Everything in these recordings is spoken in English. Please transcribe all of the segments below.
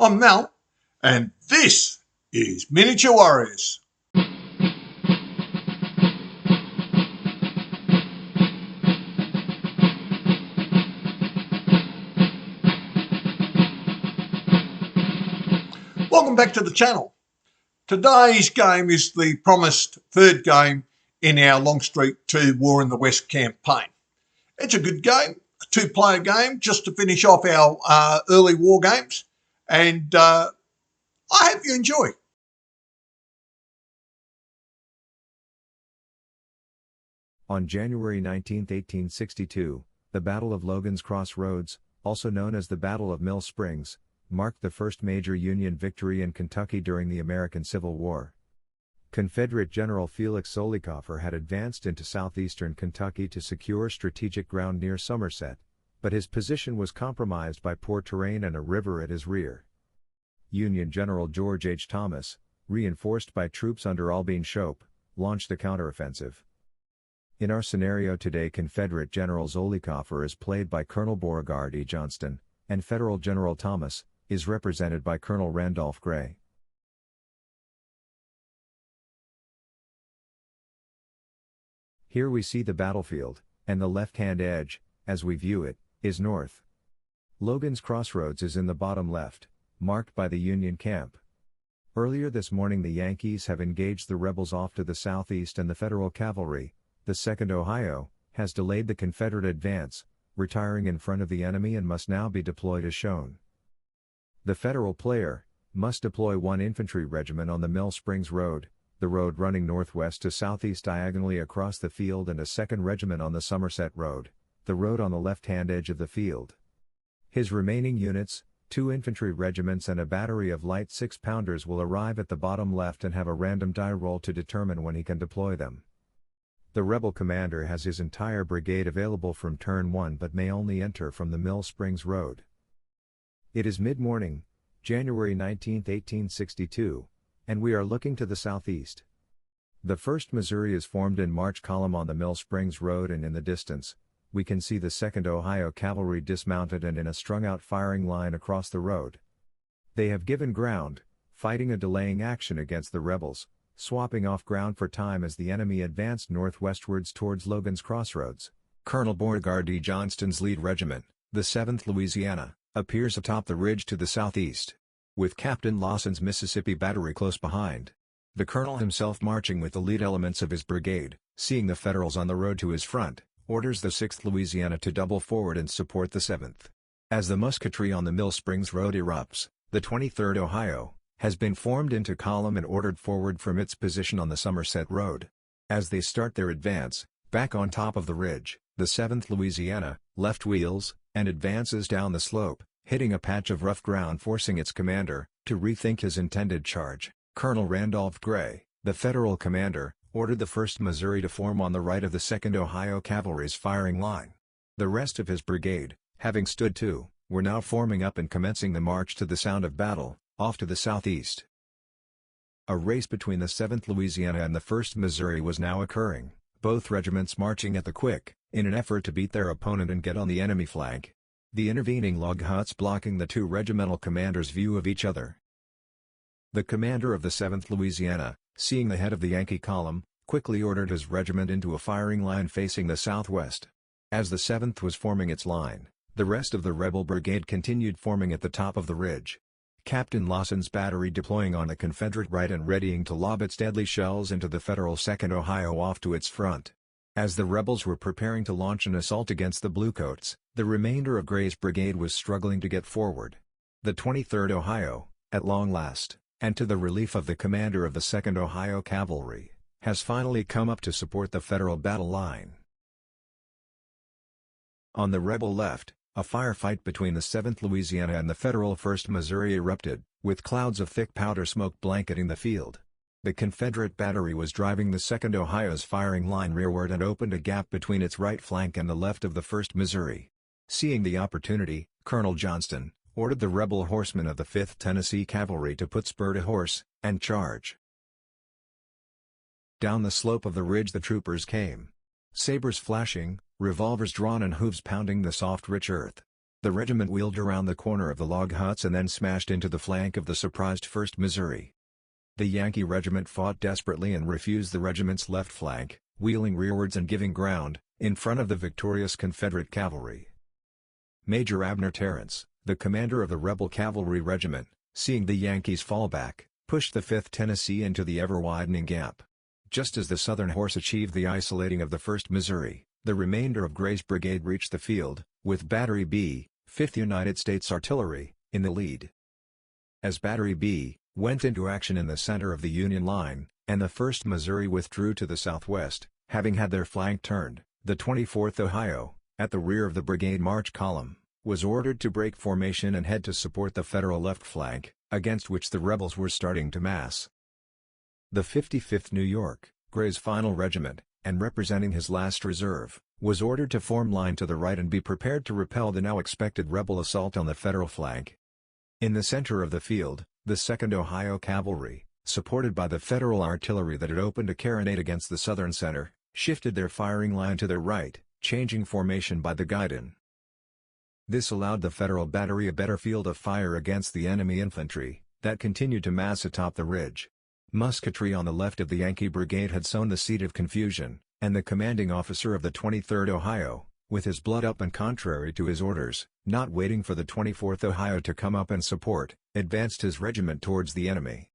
I'm Mel, and this is Miniature Warriors. Welcome back to the channel. Today's game is the promised third game in our Longstreet 2 War in the West campaign. It's a good game, a two-player game, just to finish off our early war games, and I hope you enjoy. On January 19, 1862, the Battle of Logan's Crossroads, also known as the Battle of Mill Springs, marked the first major Union victory in Kentucky during the American Civil War. Confederate General Felix Zollicoffer had advanced into southeastern Kentucky to secure strategic ground near Somerset, but his position was compromised by poor terrain and a river at his rear. Union General George H. Thomas, reinforced by troops under Albin Shope, launched a counteroffensive. In our scenario today, Confederate General Zollicoffer is played by Colonel Beauregard E. Johnston, and Federal General Thomas is represented by Colonel Randolph Gray. Here we see the battlefield, and the left-hand edge, as we view it, is north. Logan's Crossroads is in the bottom left, marked by the Union camp. Earlier this morning the Yankees have engaged the rebels off to the southeast, and the Federal cavalry, the 2nd Ohio, has delayed the Confederate advance, retiring in front of the enemy and must now be deployed as shown. The Federal player must deploy one infantry regiment on the Mill Springs Road, the road running northwest to southeast diagonally across the field, and a second regiment on the Somerset Road, the road on the left-hand edge of the field. His remaining units, 2 infantry regiments and a battery of light 6-pounders, will arrive at the bottom left and have a random die roll to determine when he can deploy them. The rebel commander has his entire brigade available from turn 1 but may only enter from the Mill Springs Road. It is mid-morning, January 19, 1862, and we are looking to the southeast. The 1st Missouri is formed in march column on the Mill Springs Road, and in the distance, we can see the 2nd Ohio Cavalry dismounted and in a strung-out firing line across the road. They have given ground, fighting a delaying action against the rebels, swapping off ground for time as the enemy advanced northwestwards towards Logan's Crossroads. Colonel Beauregard E. Johnston's lead regiment, the 7th Louisiana, appears atop the ridge to the southeast, with Captain Lawson's Mississippi Battery close behind. The colonel himself, marching with the lead elements of his brigade, seeing the Federals on the road to his front, orders the 6th Louisiana to double forward and support the 7th. As the musketry on the Mill Springs Road erupts, the 23rd Ohio has been formed into column and ordered forward from its position on the Somerset Road. As they start their advance, back on top of the ridge, the 7th Louisiana left wheels and advances down the slope, hitting a patch of rough ground, forcing its commander to rethink his intended charge. Colonel Randolph Gray, the Federal commander, ordered the 1st Missouri to form on the right of the 2nd Ohio Cavalry's firing line. The rest of his brigade, having stood to, were now forming up and commencing the march to the sound of battle, off to the southeast. A race between the 7th Louisiana and the 1st Missouri was now occurring, both regiments marching at the quick, in an effort to beat their opponent and get on the enemy flank. The intervening log huts blocking the 2 regimental commanders' view of each other. The commander of the 7th Louisiana, seeing the head of the Yankee column, quickly ordered his regiment into a firing line facing the southwest. As the 7th was forming its line, the rest of the rebel brigade continued forming at the top of the ridge. Captain Lawson's battery deploying on the Confederate right and readying to lob its deadly shells into the Federal 2nd Ohio off to its front. As the rebels were preparing to launch an assault against the Bluecoats, the remainder of Gray's brigade was struggling to get forward. The 23rd Ohio, at long last, and to the relief of the commander of the 2nd Ohio Cavalry, has finally come up to support the Federal battle line. On the rebel left, a firefight between the 7th Louisiana and the Federal 1st Missouri erupted, with clouds of thick powder smoke blanketing the field. The Confederate battery was driving the 2nd Ohio's firing line rearward and opened a gap between its right flank and the left of the 1st Missouri. Seeing the opportunity, Colonel Johnston ordered the rebel horsemen of the 5th Tennessee Cavalry to put spur to horse and charge. Down the slope of the ridge the troopers came, sabers flashing, revolvers drawn and hooves pounding the soft rich earth. The regiment wheeled around the corner of the log huts and then smashed into the flank of the surprised 1st Missouri. The Yankee regiment fought desperately and refused the regiment's left flank, wheeling rearwards and giving ground, in front of the victorious Confederate cavalry. Major Abner Terrence, the commander of the rebel cavalry regiment, seeing the Yankees fall back, pushed the 5th Tennessee into the ever-widening gap. Just as the Southern Horse achieved the isolating of the 1st Missouri, the remainder of Gray's brigade reached the field, with Battery B, 5th United States Artillery, in the lead. As Battery B went into action in the center of the Union line, and the 1st Missouri withdrew to the southwest, having had their flank turned, the 24th Ohio, at the rear of the brigade march column, was ordered to break formation and head to support the Federal left flank, against which the rebels were starting to mass. The 55th New York, Gray's final regiment, and representing his last reserve, was ordered to form line to the right and be prepared to repel the now expected rebel assault on the Federal flank. In the center of the field, the 2nd Ohio Cavalry, supported by the Federal artillery that had opened a carronade against the Southern center, shifted their firing line to their right, changing formation by the guidon. This allowed the Federal battery a better field of fire against the enemy infantry, that continued to mass atop the ridge. Musketry on the left of the Yankee brigade had sown the seed of confusion, and the commanding officer of the 23rd Ohio, with his blood up and contrary to his orders, not waiting for the 24th Ohio to come up and support, advanced his regiment towards the enemy.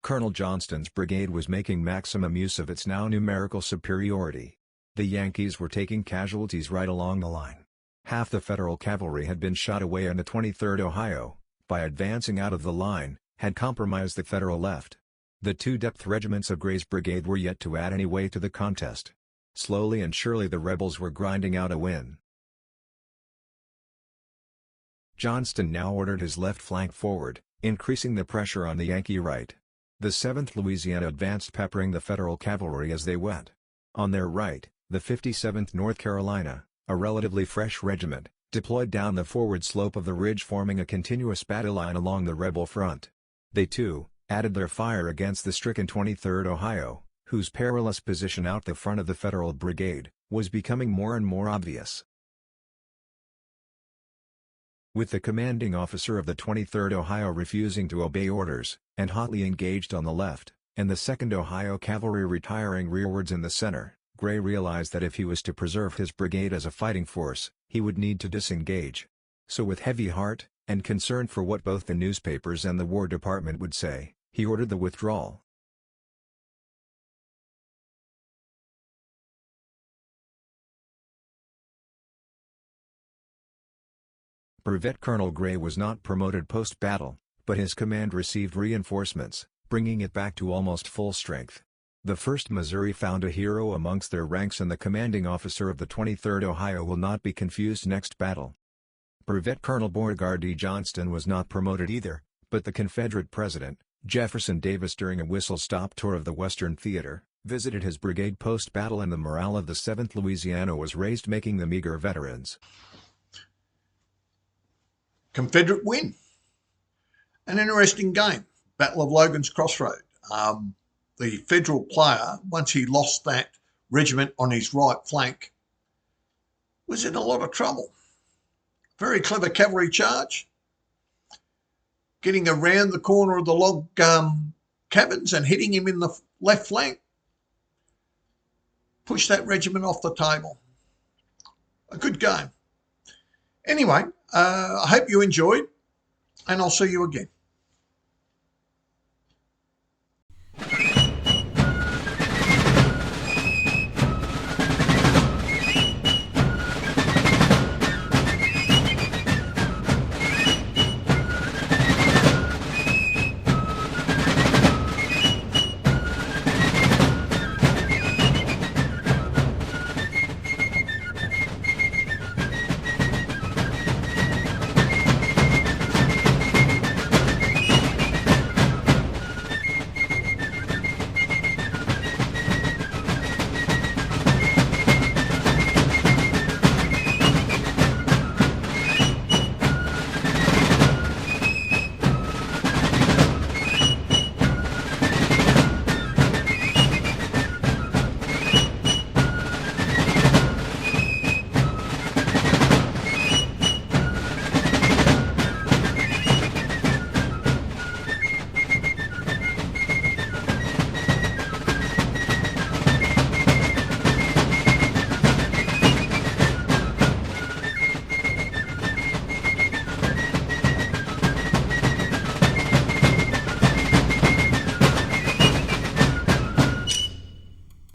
Colonel Johnston's brigade was making maximum use of its now numerical superiority. The Yankees were taking casualties right along the line. Half the Federal cavalry had been shot away, and the 23rd Ohio, by advancing out of the line, had compromised the Federal left. The 2 depth regiments of Gray's brigade were yet to add any weight to the contest. Slowly and surely the rebels were grinding out a win. Johnston now ordered his left flank forward, increasing the pressure on the Yankee right. The 7th Louisiana advanced, peppering the Federal cavalry as they went. On their right, the 57th North Carolina, a relatively fresh regiment, deployed down the forward slope of the ridge, forming a continuous battle line along the rebel front. They too added their fire against the stricken 23rd Ohio, whose perilous position out the front of the Federal brigade was becoming more and more obvious. With the commanding officer of the 23rd Ohio refusing to obey orders, and hotly engaged on the left, and the 2nd Ohio Cavalry retiring rearwards in the center, Gray realized that if he was to preserve his brigade as a fighting force, he would need to disengage. So with heavy heart, and concern for what both the newspapers and the War Department would say, he ordered the withdrawal. Brevet Colonel Gray was not promoted post-battle, but his command received reinforcements, bringing it back to almost full strength. The 1st Missouri found a hero amongst their ranks, and the commanding officer of the 23rd Ohio will not be confused next battle. Brevet Colonel Beauregard D. Johnston was not promoted either, but the Confederate President, Jefferson Davis, during a whistle-stop tour of the Western Theater, visited his brigade post-battle, and the morale of the 7th Louisiana was raised, making them eager veterans. Confederate win. An interesting game. Battle of Logan's Crossroad. The Federal player, once he lost that regiment on his right flank, was in a lot of trouble. Very clever cavalry charge. Getting around the corner of the log cabins and hitting him in the left flank. Pushed that regiment off the table. A good game. Anyway, I hope you enjoyed, and I'll see you again.